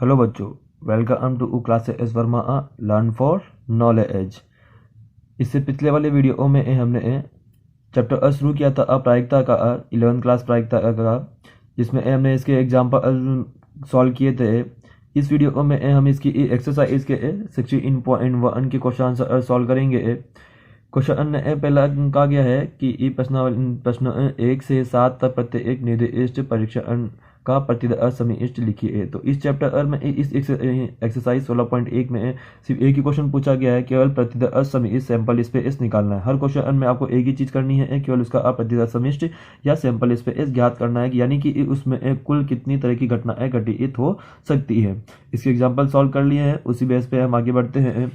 Hello बच्चों, welcome to class S Verma learn for knowledge. इससे पिछले वाले वीडियो में हमने चैप्टर शुरू किया था प्रायिकता का 11th क्लास प्रायिकता का, जिसमें हमने इसके एग्जाम्पल सॉल्व किए थे। इस वीडियो में हम इसकी एक्सरसाइज के 16.1 के क्वेश्चन आंसर सॉल्व करेंगे। क्वेश्चन पहला कहा गया है कि प्रश्न 1 से 7 तक प्रत्येक निर्दिष्ट परीक्षण का प्रतिदर्श समिष्ट लिखिए। तो इस चैप्टर में इस एक्सरसाइज 16.1 में सिर्फ एक ही क्वेश्चन पूछा गया है, केवल प्रतिदर्श समिष्ट सैंपल स्पेस निकालना है। हर क्वेश्चन में आपको एक ही चीज करनी है, केवल उसका प्रतिदर्श समिष्ट या सैंपल स्पेस ज्ञात करना है, यानी कि उसमें कुल कितनी तरह की घटनाएं घटित हो सकती है। इसके एग्जाम्पल सॉल्व कर लिए हैं, उसी बेस पे हम आगे बढ़ते हैं।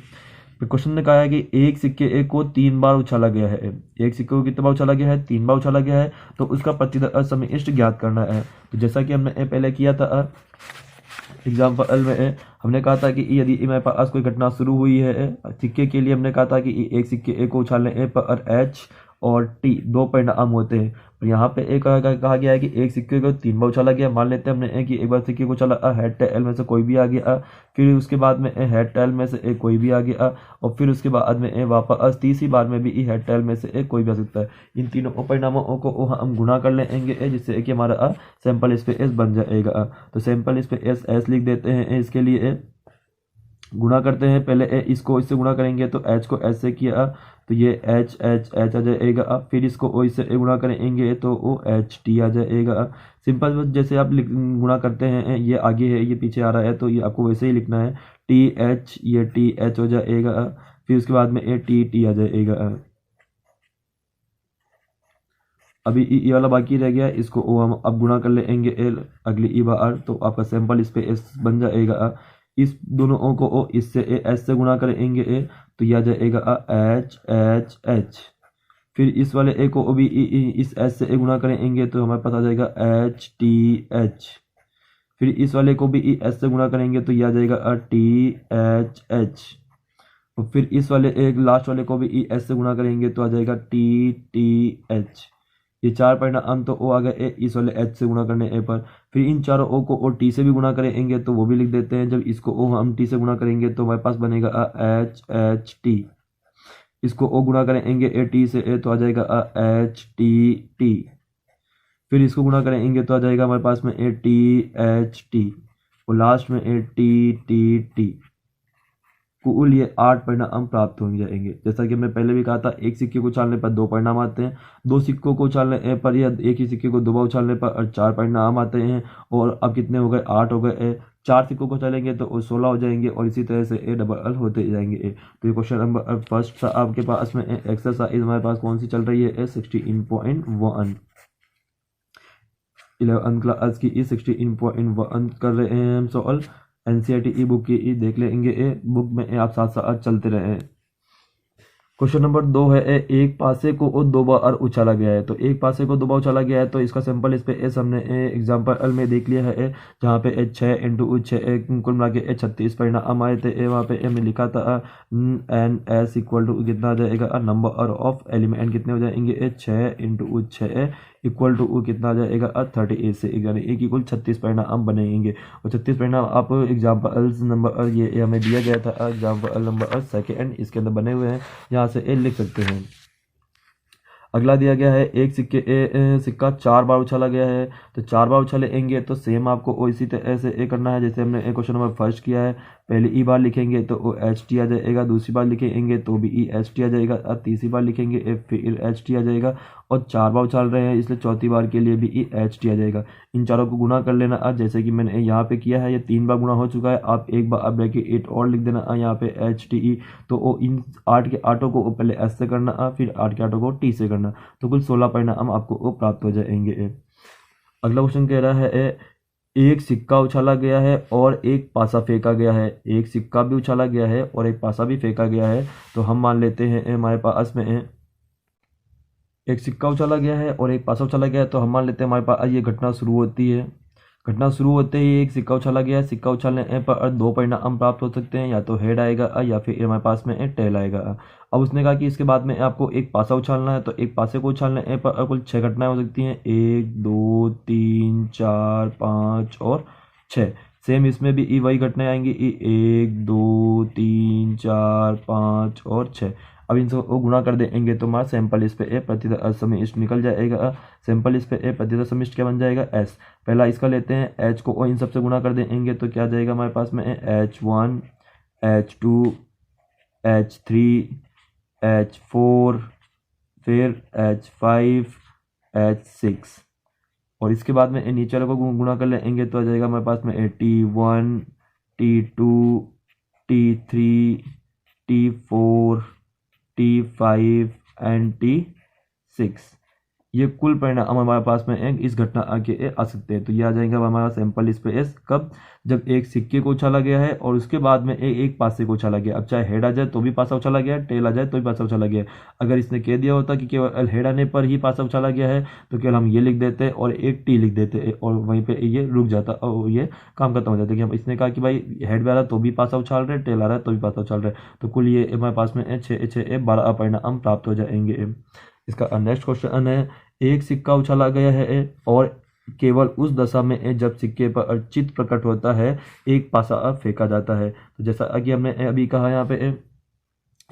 क्वेश्चन ने कहा है कि एक सिक्के को 3 बार उछाला गया है। एक सिक्के को कितने बार उछाला गया है? 3 बार उछाला गया है। तो उसका प्रतिदर्श समिष्ट ज्ञात करना है। तो जैसा कि हमने पहले किया था एग्जाम्पल में, हमने कहा था कि यदि मेरे पास कोई घटना शुरू हुई है सिक्के के लिए, हमने कहा था कि एक सिक्के को उछालने पर एच और टी दो परिणाम होते हैं। और यहाँ पे एक कहा गया है कि एक सिक्के को 3 बार उछाला गया। मान लेते हैं हमने कि एक बार सिक्के को उछाला, हेड टेल में से कोई भी आ गया, फिर उसके बाद में हेड टेल में से कोई भी आ गया, और फिर उसके बाद में वापस तीसरी बार में भी हेड टेल में से कोई भी आ सकता है। इन तीनों परिणामों को हम गुणा कर लेंगे, जिससे कि हमारा सैंपल स्पेस बन जाएगा। तो सैंपल स्पेस एस लिख देते हैं। इसके लिए गुणा करते हैं, पहले इसको इससे गुणा करेंगे तो एच को एच से किया तो ये एच एच एच आ जाएगा। फिर इसको ओ इससे गुणा करेंगे तो ओ एच टी आ जाएगा। सिंपल जैसे आप गुणा करते हैं, ये आगे है ये पीछे आ रहा है, तो ये आपको वैसे ही लिखना है, टी एच ये टी एच हो जाएगा। फिर उसके बाद में ए टी टी आ जाएगा। अभी ई वाला बाकी रह गया, इसको ओ हम अब गुणा कर लेंगे अगली ई बार, तो आपका सैंपल स्पेस बन जाएगा। इस दोनों ओ को ओ इससे एच से गुणा करेंगे तो यह जाएगा एच एच एच। फिर इस वाले ए को भी इस एच से गुणा करेंगे तो हमारे पास आ जाएगा एच टी एच। फिर इस वाले को भी एच से गुणा करेंगे तो यह आ जाएगा टी एच एच। और फिर इस वाले एक लास्ट वाले को भी एच से गुणा करेंगे तो आ जाएगा टी टी एच। ये चार परिणाम तो ओ आ गए इस वाले एच से गुणा करने ए पर। फिर इन चारों ओ को ओ टी से भी गुणा करेंगे तो वो भी लिख देते हैं। जब इसको ओ हम टी से गुणा करेंगे तो हमारे पास बनेगा एच एच टी। इसको ओ गुणा करेंगे ए टी से तो आ जाएगा एच टी टी। फिर इसको गुणा करेंगे तो आ जाएगा हमारे पास में ए टी एच टी, और लास्ट में ए टी टी टी। कुल ये 8 परिणाम प्राप्त हो जाएंगे। जैसा कि हमने पहले भी कहा था, एक सिक्के को उछालने पर 2 परिणाम आते हैं, 2 सिक्कों को उछालने पर या एक ही सिक्के को 2 बार उछालने पर 4 परिणाम आते हैं। और अब कितने हो गए? 8 हो गए। 4 सिक्कों को चलेंगे तो 16 हो जाएंगे, और इसी तरह से डबल होते जाएंगे। तो ये क्वेश्चन नंबर फर्स्ट था आपके पास में। एक्सरसाइज हमारे पास कौन सी चल रही है? 16.1 11 क्लास की 16.1 कर रहे हैं हम सॉल्व। एनसीईआरटी ई बुक की देख लेंगे, बुक में आप साथ साथ चलते रहे। क्वेश्चन नंबर 2 है, एक पासे को 2 बार उछाला गया है। तो एक पासे को 2 बार उछाला गया है, तो इसका सैंपल स्पेस हमने एग्जाम्पल में देख लिया है, जहाँ पे 6 इंटू 6 कुल मिला के 36 परिणाम आए थे। वहाँ पे हमने लिखा था एन एस इक्वल टू कितना आ जाएगा? नंबर ऑफ एलिमेंट कितने हो जाएंगे? 6 इंटू 6 इक्वल टू कितना आ जाएगा? 38 से, यानी एक इक्वल 36 परिणाम बनेंगे। और 36 परिणाम आप एग्जाम्पल नंबर ये हमें दिया गया था, एग्जाम्पल नंबर 2 इसके अंदर बने हुए हैं, यहाँ से लिख सकते हैं। अगला दिया गया है, एक सिक्का 4 बार उछाला गया है। तो 4 बार उछालेंगे तो सेम आपको इसी तरह से करना है जैसे हमने क्वेश्चन नंबर फर्स्ट किया है। पहले ई बार लिखेंगे तो ओ एच टी आ जाएगा, दूसरी बार लिखेंगे तो भी ई एच टी आ जाएगा, और तीसरी बार लिखेंगे फिर एच टी आ जाएगा, और 4 बार उछाल रहे हैं इसलिए चौथी बार के लिए भी ई एच टी आ जाएगा। इन चारों को गुणा कर लेना, जैसे कि मैंने यहाँ पे किया है, ये 3 बार गुणा हो चुका है। आप एक बार ब्रैकेट 8 और लिख देना यहाँ पे एच टी ई। तो इन 8 के 8 को पहले एस से करना, फिर 8 के 8 को टी से करना, तो कुल 16 परिणाम आपको प्राप्त हो जाएंगे। अगला क्वेश्चन कह रहा है, एक सिक्का उछाला गया है और एक पासा फेंका गया है। एक सिक्का भी उछाला गया है और एक पासा भी फेंका गया है। तो हम मान लेते हैं हमारे पास में एक सिक्का उछाला गया है और एक पासा उछाला गया है, तो हम मान लेते हैं हमारे पास ये घटना शुरू होती है। घटना शुरू होते ही एक सिक्का उछाला गया है। सिक्का उछालने पर 2 परिणाम प्राप्त हो सकते हैं, या तो हेड आएगा या फिर हमारे पास में टेल आएगा। अब उसने कहा कि इसके बाद में आपको एक पासा उछालना है, तो एक पासे को उछालने पर कुल 6 घटनाएं हो सकती हैं, 1 2 3 4 5 और 6। सेम इसमें भी ई वही घटनाएं आएंगी, ई 1 2 3 4 5 और 6। अब इन सबको गुणा कर देंगे तो हमारा सैंपल इस पे ए प्रतिशत असमिष्ट निकल जाएगा। सैंपल इस पे ए प्रतिशत समिष्ट क्या बन जाएगा, एस। पहला इसका लेते हैं, एच को और इन सबसे गुणा कर देंगे तो क्या जाएगा हमारे पास में H1 H2 H3 H4 फिर H5 H6 और इसके बाद में नीचे वाले को गुणा कर लेंगे तो आ जाएगा हमारे पास में T1 T2 T3 T4 T5 and T6। ये कुल परिणाम हमारे पास में एक इस घटना के आ सकते हैं। तो ये आ जाएगा हमारा सैंपल इस पे एस कब, जब एक सिक्के को उछाला गया है और उसके बाद में एक पासे को उछाला गया। अब चाहे हेड आ जाए तो भी पासा उछाला गया, टेल आ जाए तो भी पासा उछाला गया। अगर इसने कह दिया होता कि केवल हेड आने पर ही पासा उछाला गया है तो केवल हम ये लिख देते और एक टी लिख देते और वहीं पे ये रुक जाता और ये काम खत्म हो जाता कि हम इसने कहा कि भाई हेड भी आ रहा तो भी पासा उछाल रहे, टेल आ रहा है तो भी पासा उछाल रहे। तो कुल ये हमारे पास में 12 परिणाम प्राप्त हो जाएंगे। इसका नेक्स्ट क्वेश्चन है, एक सिक्का उछाला गया है और केवल उस दशा में जब सिक्के पर चित्त प्रकट होता है एक पासा फेंका जाता है। तो जैसा कि हमने अभी कहा यहाँ पे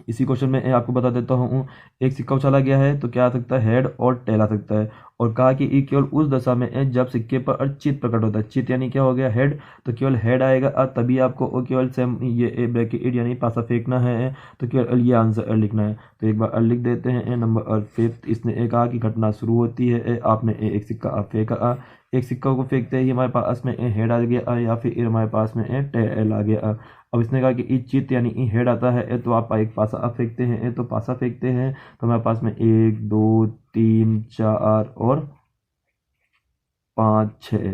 इसी क्वेश्चन में आपको बता देता हूँ, एक सिक्का उछाला गया है तो क्या आ सकता है, हेड और टेल आ सकता है। और कहा कि केवल उस दशा में जब सिक्के पर चित्त प्रकट होता है, चित्त यानी क्या हो गया, हेड, तो केवल हेड आएगा तभी आपको केवल सेम ये ब्रैकेट यानी पासा फेंकना है। तो केवल ये आंसर लिखना है। तो एक बार लिख देते हैं। नंबर 5 इसने कहा कि घटना शुरू होती है, आपने एक सिक्का फेंका, एक सिक्का को फेंकते ही हमारे पास में हेड आ गया या फिर हमारे पास में टेल आ गया। अब इसने कहा कि चित्त यानी हेड आता है तो आप एक पासा आप फेंकते हैं, तो पासा फेंकते हैं तो हमारे पास में 1 2 3 4 और 5 6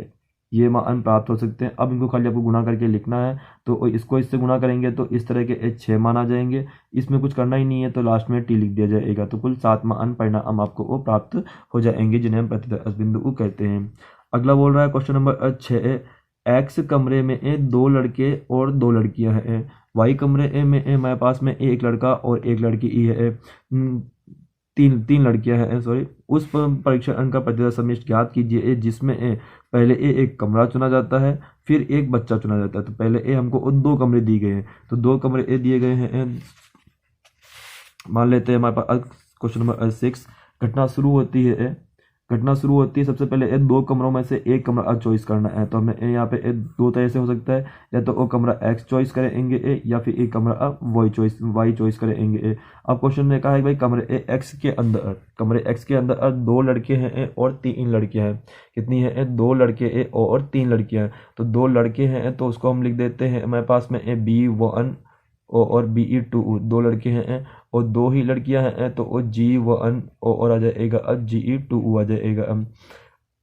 ये मान प्राप्त हो सकते हैं। अब इनको खाली आपको गुणा करके लिखना है। तो इसको इससे गुणा करेंगे तो इस तरह के 6 मान आ जाएंगे। इसमें कुछ करना ही नहीं है तो लास्ट में टी लिख दिया जाएगा। तो कुल 7 मान परिणाम आपको वो प्राप्त हो जाएंगे जिन्हें हम प्रतिदर्श बिंदु कहते हैं। अगला बोल रहा है क्वेश्चन नंबर 6, एक्स कमरे में 2 लड़के और 2 लड़कियां हैं, वाई कमरे में हमारे पास में एक लड़का और एक लड़की है, तीन लड़कियां हैं सॉरी। उस परीक्षण का प्रतिशत समिष्ट ज्ञात कीजिए जिसमें पहले एक कमरा चुना जाता है फिर एक बच्चा चुना जाता है। तो पहले हमको 2 कमरे दिए गए हैं, तो 2 कमरे दिए गए हैं। मान लेते हैं हमारे पास क्वेश्चन नंबर 6, घटना शुरू होती है सबसे पहले 2 कमरों में से एक कमरा चॉइस करना है। तो हमें यहाँ पे 2 तरह से हो सकता है, या तो वो कमरा एक्स चॉइस करेंगे या फिर एक कमरा वाई चॉइस करेंगे। अब क्वेश्चन ने कहा है भाई कमरे एक्स के अंदर 2 लड़के हैं और 3 लड़कियां हैं। कितनी है, 2 लड़के और 3 लड़कियां हैं। तो 2 लड़के हैं तो उसको हम लिख देते हैं हमारे पास में B1 और BE2, 2 लड़के हैं और 2 ही लड़कियां हैं तो वो G1 और आ जाएगा GE2 आ जाएगा।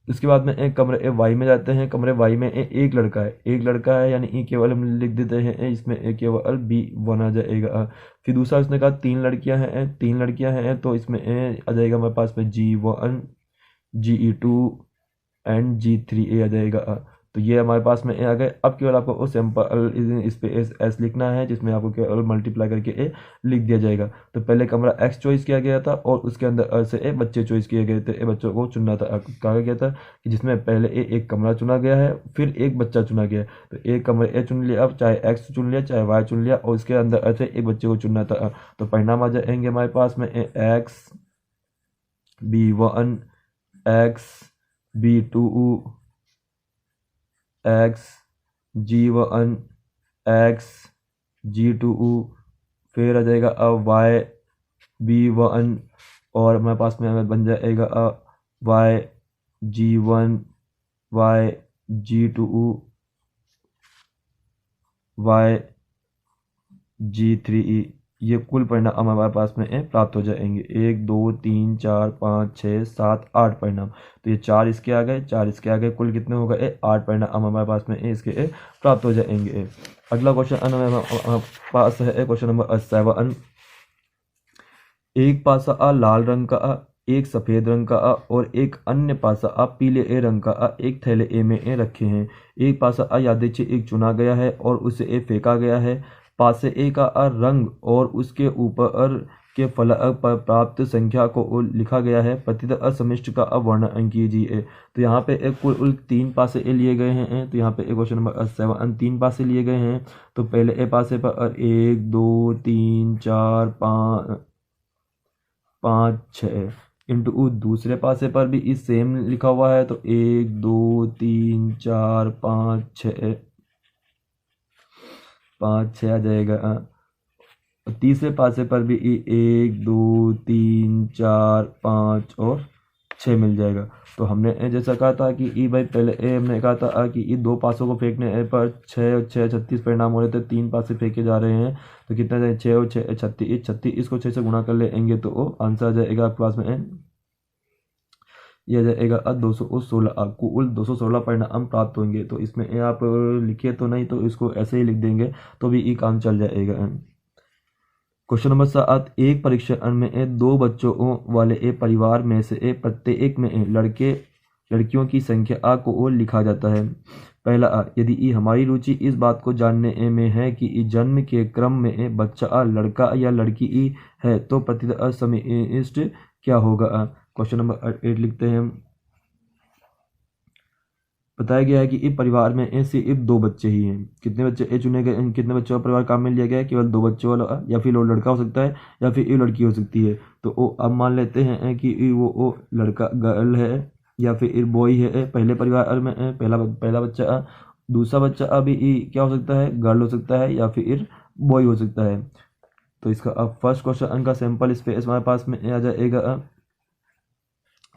उसके बाद में एक कमरे वाई में जाते हैं। कमरे वाई में एक लड़का है यानी केवल हम लिख देते हैं इसमें केवल B1 आ जाएगा। फिर दूसरा उसने कहा 3 लड़कियां हैं तो इसमें आ जाएगा हमारे पास में G1 GE2 एंड G3 आ जाएगा। तो ये हमारे पास में आ गए। अब केवल आपको सैंपल इस पे एस लिखना है जिसमें आपको केवल मल्टीप्लाई करके लिख दिया जाएगा। तो पहले कमरा एक्स चॉइस किया गया था और उसके अंदर से बच्चे चॉइस किए गए थे। बच्चों को चुनना था, कहा गया था कि जिसमें पहले एक कमरा चुना गया है फिर एक बच्चा चुना गया है। तो एक कमरा चुन लिया, अब चाहे एक्स चुन लिया चाहे वाई चुन लिया और उसके अंदर से एक बच्चे को चुनना था। तो परिणाम आ जाएंगे हमारे पास में x B1 x B2 x G1 x G2 फिर आ जाएगा वाई B1 और हमारे पास में बन जाएगा Y G1 Y G2 Y G3। ये कुल परिणाम हमारे पास में प्राप्त हो जाएंगे। 1 2 3 4 5 6 7 8 परिणाम। तो ये 4 इसके आ गए, कुल कितने हो गए 8 परिणाम हमारे पास में इसके प्राप्त हो जाएंगे। अगला क्वेश्चन हमारे पास है क्वेश्चन नंबर 7, एक पासा लाल रंग का, एक सफेद रंग का और एक अन्य पासा पीले रंग का एक थैले में रखे हैं। एक पासा यादृच्छिक एक चुना गया है और उसे फेंका गया है। पासे का रंग और उसके ऊपर के फलक पर प्राप्त संख्या को लिखा गया है। प्रतित असमिष्ट का अब वर्णन कीजिए। तो यहाँ पे एक कुल 3 पासे लिए गए हैं। तो यहाँ पे क्वेश्चन नंबर 7 3 पासे लिए गए हैं। तो पहले ए पासे पर 1 2 3 4 5 6 इंटू दूसरे पासे पर भी इस सेम लिखा हुआ है। तो 1 2 3 4 5 6 आ जाएगा। तीसरे पासे पर भी 1 2 3 4 5 और 6 मिल जाएगा। तो हमने जैसा कहा था कि भाई पहले हमने कहा था कि 2 पासों को फेंकने पर 6 और 6 36 परिणाम हो रहे थे। 3 पासे फेंके जा रहे हैं तो कितना जाए 6 और 6 36 इसको 6 से गुणा कर लेंगे तो आंसर आ जाएगा आपके पास में यह जाएगा 216। आपको कुल 216 परिणाम प्राप्त होंगे। तो इसमें आप लिखिए तो नहीं तो इसको ऐसे ही लिख देंगे तो भी ये काम चल जाएगा। क्वेश्चन नंबर 7 एक परीक्षण में 2 बच्चों वाले परिवार में से प्रत्येक में लड़कियों की संख्या को लिखा जाता है। पहला यदि हमारी रुचि इस बात को जानने में है कि जन्म के क्रम में बच्चा लड़का या लड़की है तो प्रतित असमिष्ट क्या होगा। क्वेश्चन नंबर 8 लिखते हैं। बताया गया है कि इस परिवार में सिर्फ 2 बच्चे ही हैं। कितने बच्चे चुने गए, कितने बच्चों का परिवार काम में लिया गया है, केवल 2 बच्चों वाला, या फिर वो लड़का हो सकता है या फिर ये लड़की हो सकती है। तो वो अब मान लेते हैं कि वो लड़का गर्ल है या फिर बॉय है। पहले परिवार में पहला बच्चा, दूसरा बच्चा अभी क्या हो सकता है, गर्ल हो सकता है या फिर बॉय हो सकता है। तो इसका अब फर्स्ट क्वेश्चन का सैंपल स्पेस हमारे पास में आ जाएगा।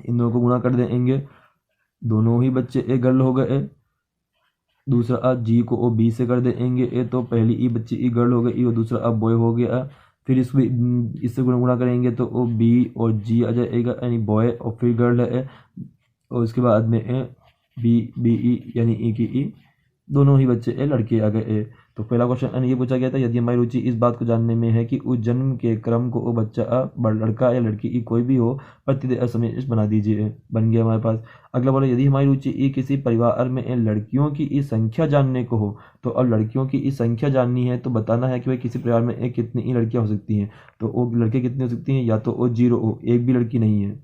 इन दोनों को गुणा कर देंगे, दोनों ही बच्चे गर्ल हो गए। दूसरा जी को बी से कर देंगे तो पहली बच्ची गर्ल हो गई और दूसरा अब बॉय हो गया। फिर इससे गुणा करेंगे तो वो बी और जी आ जाएगा यानी बॉय और फिर गर्ल है। और उसके बाद में बी ई यानी ई की ई दोनों ही बच्चे लड़के आ गए। तो पहला क्वेश्चन ये पूछा गया था यदि हमारी रुचि इस बात को जानने में है कि उस जन्म के क्रम को वो बच्चा लड़का या लड़की कोई भी हो प्रतित असमिष्ट बना दीजिए। बन गया हमारे पास। अगला बोला यदि हमारी रुचि किसी परिवार में लड़कियों की इस संख्या जानने को हो तो अब लड़कियों की इस संख्या जाननी है तो बताना है कि भाई किसी परिवार में कितनी लड़कियां हो सकती हैं। तो वो लड़के कितने हो सकती हैं, या तो वो 0 हो, एक भी लड़की नहीं है,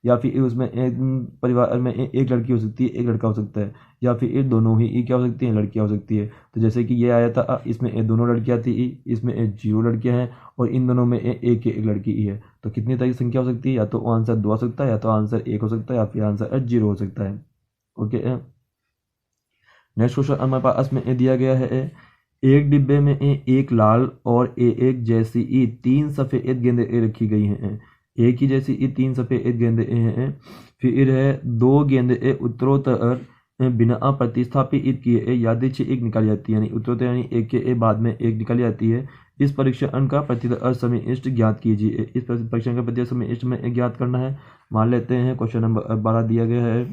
या फिर उसमें एक परिवार में एक लड़की हो सकती है एक लड़का हो सकता है, या फिर दोनों ही क्या हो सकती हैं, लड़कियां हो सकती है। तो जैसे कि ये आया था इसमें दोनों लड़कियां थी, इसमें 0 लड़कियां हैं और इन दोनों में एक लड़की है। तो कितनी तरह की संख्या हो सकती है, या तो आंसर 2 हो सकता है, या तो आंसर 1 हो सकता है, या फिर आंसर 0 हो सकता है। ओके, नेक्स्ट क्वेश्चन हमारे पास में दिया गया है एक डिब्बे में एक लाल और एक जैसी 3 सफेद गेंदें रखी गई हैं। एक ही जैसी 3 सफेद गेंदें हैं। फिर है 2 गेंदें उत्तरोत्तर बिना प्रतिस्थापित किए यादृच्छिक निकाली जाती है, यानी उत्तरोत्तर यानी एक के बाद में एक निकाली जाती है। इस परीक्षण का प्रतित असमिष्ट ज्ञात कीजिए। इस परीक्षण का प्रतित असमिष्ट में ज्ञात करना है। मान लेते हैं क्वेश्चन नंबर 12 दिया गया है।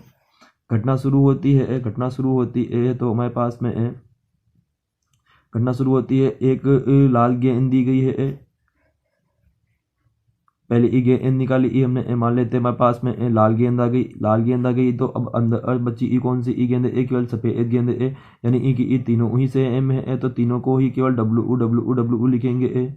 घटना शुरू होती है तो हमारे पास में घटना शुरू होती है, एक लाल गेंद दी गई है। पहले गेंद निकाली हमने, मान लेते हैं हमारे पास में लाल गेंद आ गई। तो अब अंदर बची कौन सी गेंद है, केवल सफेद गेंद है, यानी कि तीनों ही से एम है तो तीनों को ही केवल डब्ल्यू लिखेंगे।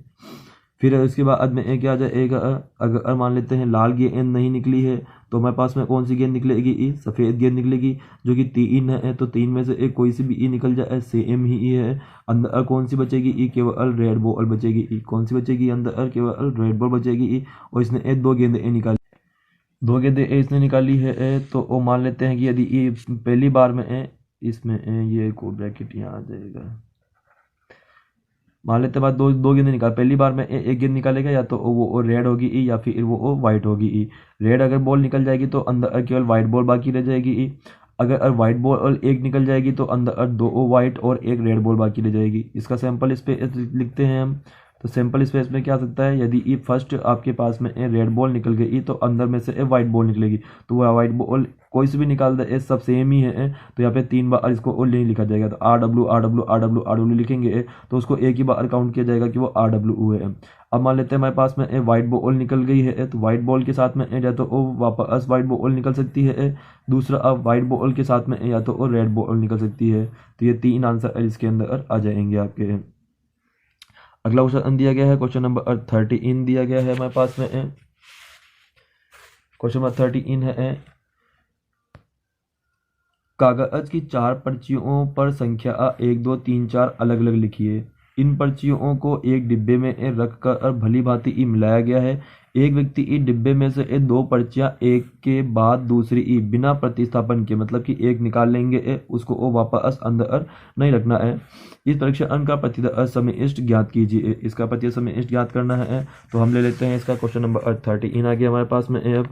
फिर उसके बाद में क्या जाएगा, अगर मान लेते हैं लाल गेंद नहीं निकली है तो हमारे पास में कौन सी गेंद निकलेगी, सफेद गेंद निकलेगी, जो कि 3 है। तो 3 में से कोई सी भी निकल जाए सेम ही है। अंदर कौन सी बचेगी, केवल रेड बॉल बचेगी। कौन सी बचेगी, अंदर केवल रेड बॉल बचेगी। और इसने 2 गेंदें निकाली, 2 गेंदें इसने निकाली है। तो वो मान लेते हैं कि यदि ये पहली बार में इसमें ये को ब्रैकेट यहाँ आ जाएगा। मान लेते बाद दो गेंदें निकाल, पहली बार में एक गेंद निकालेगा, या तो वो रेड होगी या फिर वो वाइट होगी। रेड अगर बॉल निकल जाएगी तो अंदर केवल वाइट बॉल बाकी रह जाएगी। अगर वाइट बॉल एक निकल जाएगी तो अंदर 2 वाइट और एक रेड बॉल बाकी रह जाएगी। इसका सैंपल स्पेस लिखते हैं हम। तो सैंपल स्पेस में क्या सकता है, यदि ये फर्स्ट आपके पास में रेड बॉल निकल गई तो अंदर में से वाइट बॉल निकलेगी। तो वह वाइट बॉल कोई से भी निकाल दे, सब सेम ही है। तो यहाँ पे 3 बार इसको नहीं लिखा जाएगा। तो RW लिखेंगे तो उसको एक ही बार काउंट किया जाएगा कि वो RW है। अब मान लेते हैं हमारे पास में वाइट बॉल निकल गई है, तो वाइट बॉल के साथ में या तो वापस वाइट बॉल निकल सकती है, दूसरा अब वाइट बॉल के साथ में या तो रेड बॉल निकल सकती है। तो ये 3 आंसर इसके अंदर आ जाएंगे आपके। अगला क्वेश्चन दिया गया है, क्वेश्चन नंबर 13 दिया गया है हमारे पास में। क्वेश्चन नंबर 13 है, कागज की 4 पर्चियों पर संख्या 1 2 3 4 अलग अलग लिखिए। इन पर्चियों को एक डिब्बे में रख कर भली भांति मिलाया गया है। एक व्यक्ति इस डिब्बे में से 2 पर्चियां एक के बाद दूसरी बिना प्रतिस्थापन के, मतलब कि एक निकाल लेंगे, उसको वो वापस अंदर नहीं रखना है। इस परीक्षण का प्रतिशत समिष्ट ज्ञात कीजिए। इसका प्रतिशत समिष्ट ज्ञात करना है, तो हम ले लेते हैं इसका क्वेश्चन नंबर 13 आ गया हमारे पास में। अब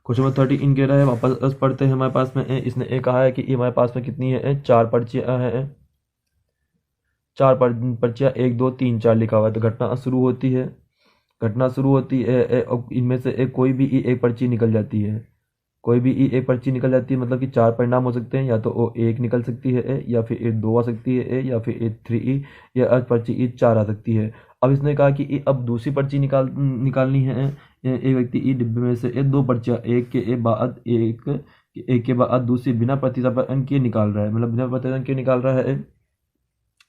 क्वेश्चन नंबर 13 कह रहा है, वापस पढ़ते हैं हमारे पास में। इसने कहा है कि हमारे पास में कितनी है, 4 पर्चियां हैं। 4 पर्चियां 1 2 3 4 लिखा हुआ है। तो घटना शुरू होती है, और इनमें से कोई भी एक पर्ची निकल जाती है। कोई भी एक पर्ची निकल जाती है, मतलब कि 4 परिणाम हो सकते हैं, या तो वो 1 निकल सकती है, या फिर 2 आ सकती है, या फिर 3, या पर्ची 4 आ सकती है। अब इसने कहा कि अब दूसरी पर्ची निकालनी है। एक व्यक्ति इस डिब्बे में से 2 पर्चियां एक के बाद दूसरी बिना प्रतिस्थापन के निकाल रहा है, मतलब बिना प्रतिस्थापन के निकाल रहा है,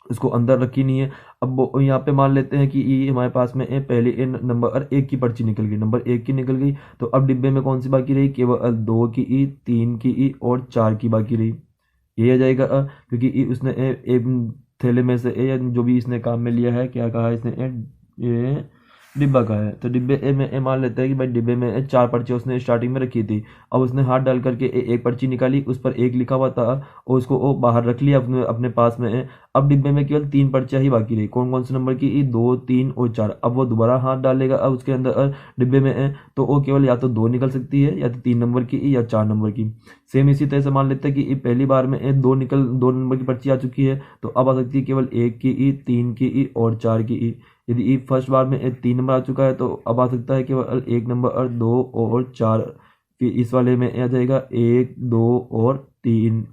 इसको अंदर रखी नहीं है। अब वो यहाँ पे मान लेते हैं कि ये हमारे पास में पहले नंबर 1 की पर्ची निकल गई, नंबर 1 की निकल गई। तो अब डिब्बे में कौन सी बाकी रही, केवल 2 की, 3 की और 4 की बाकी रही। ये आ जाएगा क्योंकि उसने एक थैले में से जो भी इसने काम में लिया है, क्या कहा इसने, ये डिब्बा का है। तो डिब्बे में मान लेते हैं कि भाई डिब्बे में 4 पर्ची उसने स्टार्टिंग में रखी थी। अब उसने हाथ डाल करके एक पर्ची निकाली, उस पर 1 लिखा हुआ था, और उसको वो बाहर रख लिया अपने पास में। अब डिब्बे में केवल 3 पर्चियां ही बाकी रही। कौन कौन से नंबर की, 2 3 और 4। अब वो दोबारा हाथ डालेगा अब उसके अंदर डिब्बे में, तो वो केवल या तो 2 निकल सकती है, या तो 3 नंबर की, या 4 नंबर की। सेम इसी तरह से मान लेते हैं कि पहली बार में 2 नंबर की पर्ची आ चुकी है, तो अब आ सकती है केवल 1 की, 3 की और 4 की। यदि फर्स्ट बार में 3 नंबर आ चुका है, तो अब आ सकता है केवल 1 नंबर और 2 और 4। फिर इस वाले में आ जाएगा 1 2 और 3।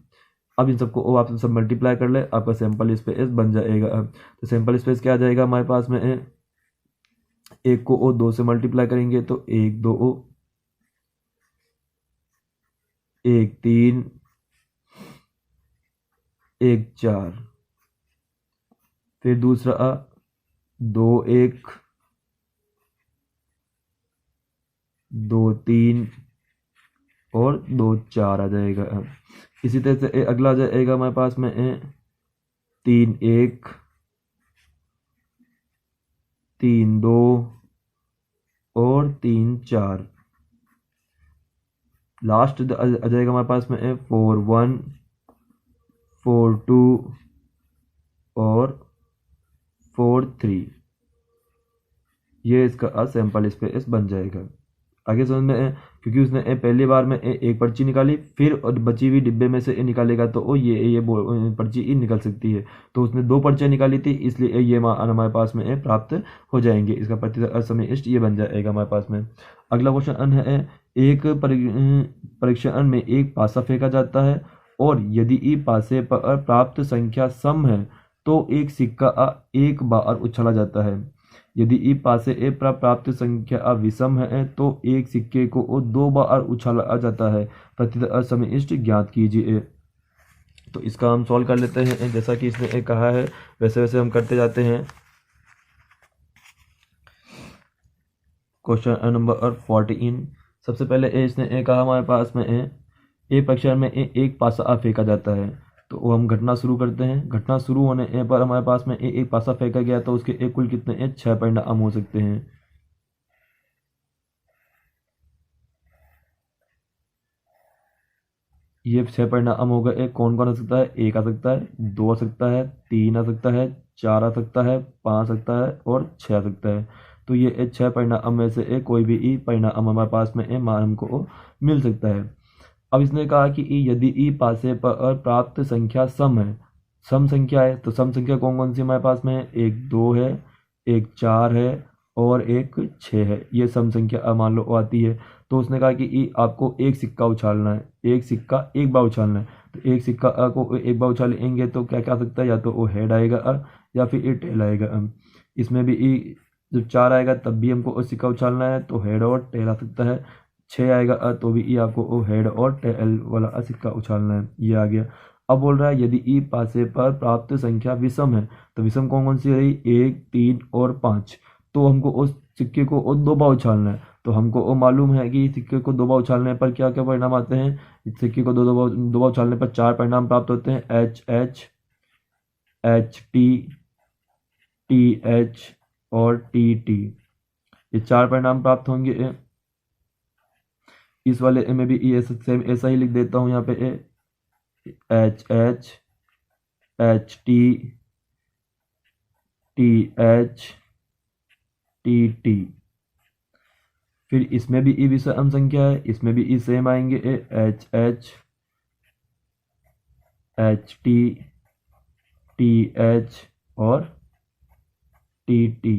अब इन सबको आप सब मल्टीप्लाई कर ले, आपका सैंपल स्पेस बन जाएगा। तो सैंपल स्पेस क्या आ जाएगा हमारे पास में, 1 को 2 से मल्टीप्लाई करेंगे तो 1 2 1 3 1 4। फिर दूसरा 2 1 2 3 और 2 4 आ जाएगा। इसी तरह से अगला आ जाएगा हमारे पास में 3 1 3 2 और 3 4। लास्ट आ जाएगा हमारे पास में 4 1 4 2 और 4 3। ये इसका सैंपल स्पेस बन जाएगा। आगे समझ में क्योंकि उसने पहली बार में एक पर्ची निकाली, फिर और बची हुई डिब्बे में से निकालेगा तो वो ये पर्ची निकल सकती है। तो उसने 2 पर्चियाँ निकाली थी, इसलिए ये मान हमारे पास में प्राप्त हो जाएंगे। इसका प्रतिशत असममिष्ट ये बन जाएगा हमारे पास में। अगला क्वेश्चन है, एक परीक्षण में एक पासा फेंका जाता है, और यदि इस पासे पर प्राप्त संख्या सम है तो एक सिक्का एक बार उछाला जाता है। यदि ई पासे ए प्राप्त संख्या विषम है तो एक सिक्के को 2 बार उछाला जाता है। प्रतिशत असममिष्ट ज्ञात कीजिए। तो इसका हम सॉल्व कर लेते हैं, जैसा कि इसने कहा है वैसे वैसे हम करते जाते हैं। Question number 14। सबसे पहले इसने कहा हमारे पास में एक परीक्षण में एक पासा फेंका जाता है। तो वो हम घटना शुरू करते हैं। घटना शुरू होने पर हमारे पास में एक पासा फेंका गया, तो उसके कुल कितने 6 परिणाम हो सकते हैं। ये 6 परिणाम हो गए। कौन कौन आ सकता है, 1 आ सकता है, 2 आ सकता है, 3 आ सकता है, 4 आ सकता है, 5 आ सकता है और 6 आ सकता है। तो ये 6 परिणाम में से कोई भी परिणाम हमारे पास में मान हमको मिल सकता है। अब इसने कहा कि यदि ई पासे पर प्राप्त संख्या सम है, सम संख्या है, तो सम संख्या कौन कौन सी हमारे पास में है, 1 2 है, 1 4 है और 1 6 है। ये सम संख्या मान लो आती है। तो उसने कहा कि ई आपको एक सिक्का उछालना है, एक सिक्का एक बार उछालना है। तो एक सिक्का को एक बार उछालेंगे तो क्या क्या आ सकता है, या तो वो हेड आएगा या फिर टेल आएगा। इसमें भी जब 4 आएगा तब भी हमको सिक्का उछालना है, तो हेड और टेल आ सकता है। 6 आएगा तो भी आपको हेड और टेल वाला सिक्का उछालना है। ये आ गया। अब बोल रहा है यदि ई पासे पर प्राप्त संख्या विषम है, तो विषम कौन कौन सी रही, 1, 3 और 5। तो हमको उस सिक्के को और दो बार उछालना है। तो हमको वो मालूम है कि सिक्के को दो बार उछालने पर क्या क्या परिणाम आते हैं। इस सिक्के को दो बार उछालने पर 4 परिणाम प्राप्त होते हैं, H H, H T, T H और टी टी। ये 4 परिणाम प्राप्त होंगे। इस वाले ए में भी ये सेम ऐसा ही लिख देता हूँ यहाँ पे, H H, H T, T H, T T. फिर इसमें भी ई विषम संख्या है, इसमें भी ई सेम आएंगे, H H, H T, T H और टी टी।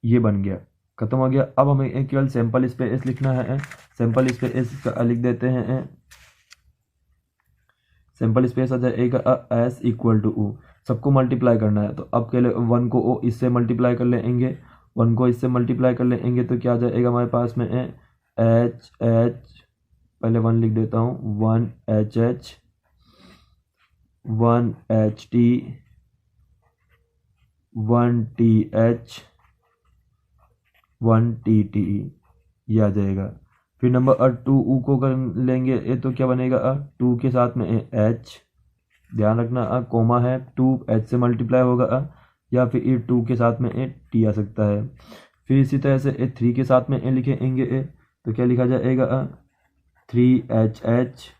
ये बन गया, खत्म हो गया। अब हमें केवल सैंपल स्पेस लिखना है। सैंपल स्पेस लिख देते हैं। सैंपल स्पेस आ जाएगा एस इक्वल टू ओ, सबको मल्टीप्लाई करना है। तो अब के लिए 1 को ओ इससे मल्टीप्लाई कर लेंगे, 1 को इससे मल्टीप्लाई कर लेंगे तो क्या आ जाएगा हमारे पास में, एच एच, पहले 1 लिख देता हूँ, 1 H H, 1 H T, 1 T H, 1 T T, ये आ जाएगा। फिर नंबर 2 ऊ को कर लेंगे तो क्या बनेगा, 2 के साथ में एच, ध्यान रखना कोमा है, 2 एच से मल्टीप्लाई होगा, या फिर 2 के साथ में टी आ सकता है। फिर इसी तरह से 3 के साथ में लिखेंगे तो क्या लिखा जाएगा, 3 H H,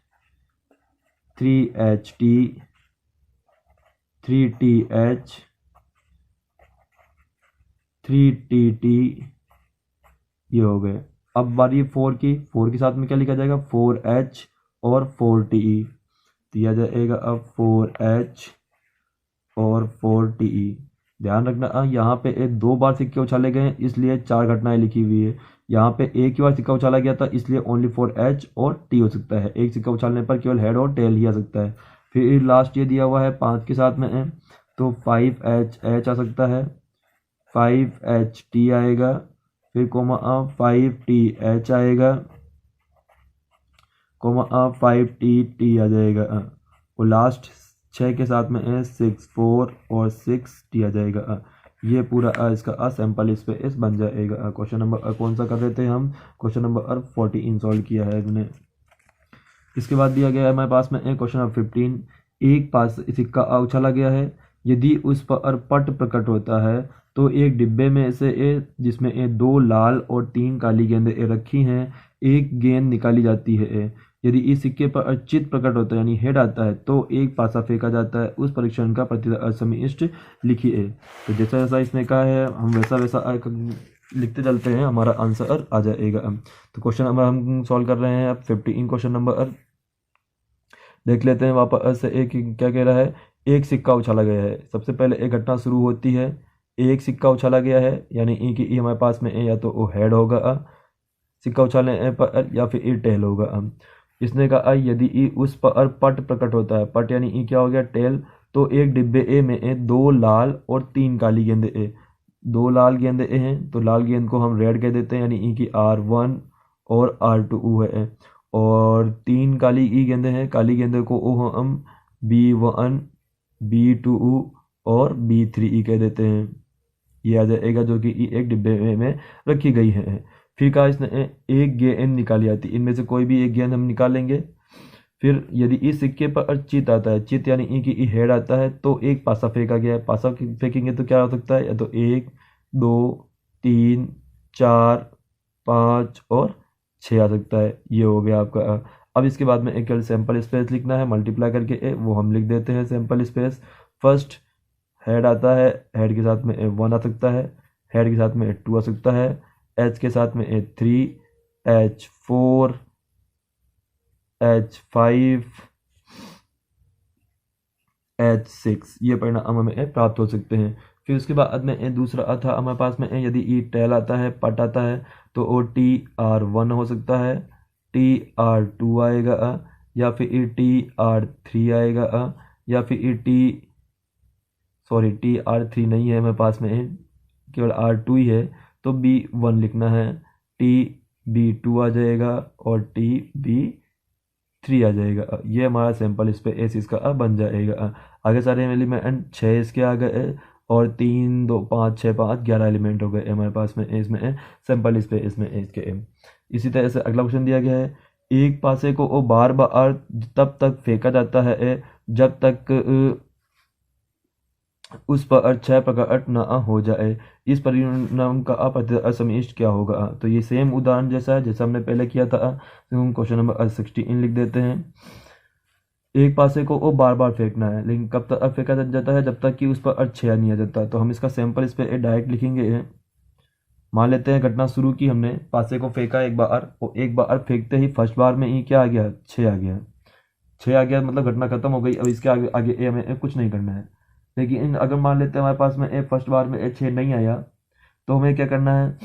3 H T, 3 T H, 3 T T, ये हो गए। अब बारी 4 की, 4 के साथ में क्या लिखा जाएगा, 4 एच और 4 टी, दिया जाएगा अब 4 एच और 4 टी। ध्यान रखना यहाँ पे 2 बार सिक्के उछाले गए हैं, इसलिए 4 घटनाएं लिखी हुई है। यहाँ पे एक ही बार सिक्का उछाला गया था, इसलिए ओनली 4 एच और टी हो सकता है। एक सिक्का उछालने पर केवल हेड और टेल ही आ सकता है। फिर लास्ट ये दिया हुआ है 5 के साथ में तो 5 एच एच आ सकता है, 5 एच टी आएगा, फिर कोमा 5 टी एच आएगा, कोमा 5 टी टी आ जाएगा, और लास्ट 6 के साथ में 6 4 और 6 टी आ जाएगा। ये पूरा इसका सैंपल स्पेस बन जाएगा। क्वेश्चन नंबर कौन सा कर रहे थे हम, क्वेश्चन नंबर 14 सॉल्व किया है हमने। इसके बाद दिया गया है हमारे पास में क्वेश्चन नंबर 15, एक पास सिक्का उछाला गया है, यदि उस पर पट प्रकट होता है तो एक डिब्बे में से जिसमें 2 लाल और 3 काली गेंदें रखी हैं, एक गेंद निकाली जाती है। यदि इस सिक्के पर चित्त प्रकट होता है यानी हेड आता है तो एक पासा फेंका जाता है। उस परीक्षण का समिष्ट लिखिए। तो जैसा जैसा इसमें कहा है हम वैसा वैसा लिखते चलते हैं, हमारा आंसर आ जाएगा। तो क्वेश्चन नंबर हम सॉल्व कर रहे हैं अब 15 क्वेश्चन नंबर देख लेते हैं। वापस एक क्या कह रहा है, एक सिक्का उछाला गया है। सबसे पहले एक घटना शुरू होती है, एक सिक्का उछाला गया है यानी ई हमारे पास में या तो वो हेड होगा सिक्का उछालने पर, या फिर ई टेल होगा। इसने कहा यदि ई उस पर पट प्रकट होता है, पट यानी ई क्या हो गया, टेल, तो एक डिब्बे ए में 2 लाल और 3 काली गेंदे 2 लाल गेंदे हैं तो लाल गेंद को हम रेड कह देते हैं यानी ई की R1 और R2 है, और 3 काली ई गेंदे हैं, काली गेंदे को हम B1 B2 और B3 कह देते हैं। ये आ जाएगा जो कि एक डिब्बे में रखी गई है। फिर कहा इसने एक गेंद निकाली आती, इनमें से कोई भी एक गेंद हम निकालेंगे। फिर यदि इस सिक्के पर चित आता है, चित यानी ई की हेड आता है तो एक पासा फेंका गया है। पासा फेंकेंगे तो क्या हो सकता है, या तो 1 2 3 4 5 और 6 आ सकता है। ये हो गया आपका। अब इसके बाद में एक सैंपल स्पेस लिखना है मल्टीप्लाई करके, वो हम लिख देते हैं सैंपल स्पेस। फर्स्ट हेड आता है, हेड के साथ में 1 आ सकता है, हेड के साथ में 2 आ सकता है, एच के साथ में 3, H4, H5, H6, ये परिणाम हमें प्राप्त हो सकते हैं। फिर उसके बाद में दूसरा था हमारे पास में यदि ई टेल आता है, पट आता है, तो ओ TR1 हो सकता है, TR2 आएगा, या फिर TR3 आएगा, या फिर TR3 नहीं है हमारे पास में, केवल R2 ही है, तो B1 लिखना है, TB2 आ जाएगा और TB 3 आ जाएगा। ये हमारा सैंपल स्पेस इसका बन जाएगा। आगे सारे एलिमेंट 6 इसके आ गए और 3 2 5 6 5 11 एलिमेंट हो गए हमारे पास में इसमें सैंपल स्पेस में इसके। इसी तरह से अगला क्वेश्चन दिया गया है, एक पासे को वो बार बार तब तक फेंका जाता है जब तक उस पर 6 प्रकट न हो जाए, इस परिणाम का असमिष्ट क्या होगा। तो ये सेम उदाहरण जैसा है जैसा हमने पहले किया था। तो हम क्वेश्चन नंबर 16 लिख देते हैं। एक पासे को वो बार बार फेंकना है, लेकिन कब तक फेंका जाता है, जब तक कि उस पर 6 नहीं आ जाता। तो हम इसका सैंपल इस पर डायरेक्ट लिखेंगे। मान लेते हैं घटना शुरू की, हमने पासे को फेंका एक बार, और एक बार फेंकते ही फर्स्ट बार में ही क्या आ गया, 6 आ गया। 6 आ गया मतलब घटना खत्म हो गई। अब इसके आगे आगे हमें कुछ नहीं करना है। लेकिन अगर मान लेते हैं हमारे पास में फर्स्ट बार में 6 नहीं आया, तो हमें क्या करना है,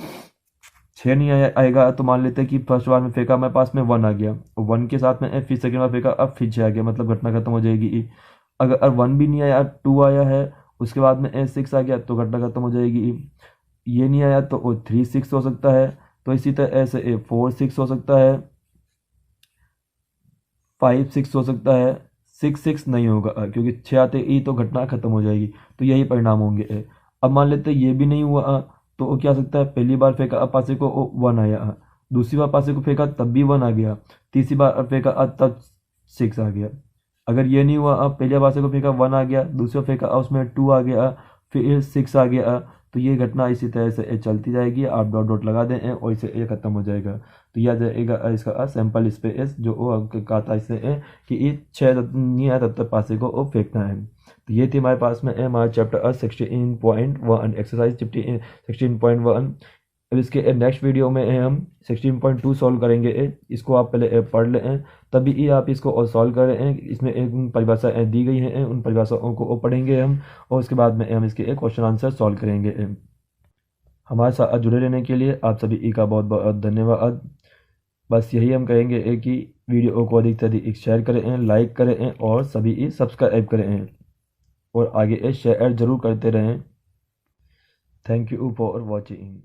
6 नहीं आएगा तो मान लेते हैं कि फर्स्ट बार में फेंका हमारे पास में 1 आ गया, और 1 के साथ में फिर सेकेंड बार फेंका, अब फिर 6 आ गया, मतलब घटना खत्म हो जाएगी। अगर 1 भी नहीं आया, 2 आया है, उसके बाद में 6 आ गया तो घटना खत्म हो जाएगी। ये नहीं आया तो 3 6 हो सकता है। तो इसी तरह ऐसे 4 6 हो सकता है, 5 6 हो सकता है, 6 6 नहीं होगा क्योंकि 6 आते ही तो घटना खत्म हो जाएगी। तो यही परिणाम होंगे। अब मान लेते ये भी नहीं हुआ, तो वो क्या हो सकता है, पहली बार फेंका अब पासे को 1 आया, दूसरी बार पासे को फेंका तब भी 1 आ गया, तीसरी बार फेंका तब 6 आ गया। अगर ये नहीं हुआ, अब पहले पासे को फेंका 1 आ गया, दूसरा फेंका उसमें 2 आ गया, फिर 6 आ गया। तो ये घटना इसी तरह से चलती जाएगी। आप डॉट डॉट लगा दें और इसे ये खत्म हो जाएगा। तो यह जाएगा इसका सैंपल स्पेस जो कहा था इससे कि ये 6 नहीं आया तब तक पासे को फेंकना है। तो ये थी हमारे पास में हमारा चैप्टर 16.1 एक्सरसाइज 16.1। अब इसके नेक्स्ट वीडियो में हम 16.2 सॉल्व करेंगे। इसको आप पहले पढ़ लें, तभी ही आप इसको सॉल्व करें। इसमें एक परिभाषा दी गई हैं, उन परिभाषाओं को पढ़ेंगे हम, और उसके बाद में हम इसके क्वेश्चन आंसर सॉल्व करेंगे। हमारे साथ जुड़े रहने के लिए आप सभी का बहुत बहुत धन्यवाद। बस यही हम कहेंगे कि वीडियो को अधिक से अधिक शेयर करें, लाइक करें और सभी सब्सक्राइब करें, और आगे शेयर जरूर करते रहें। Thank you for watching.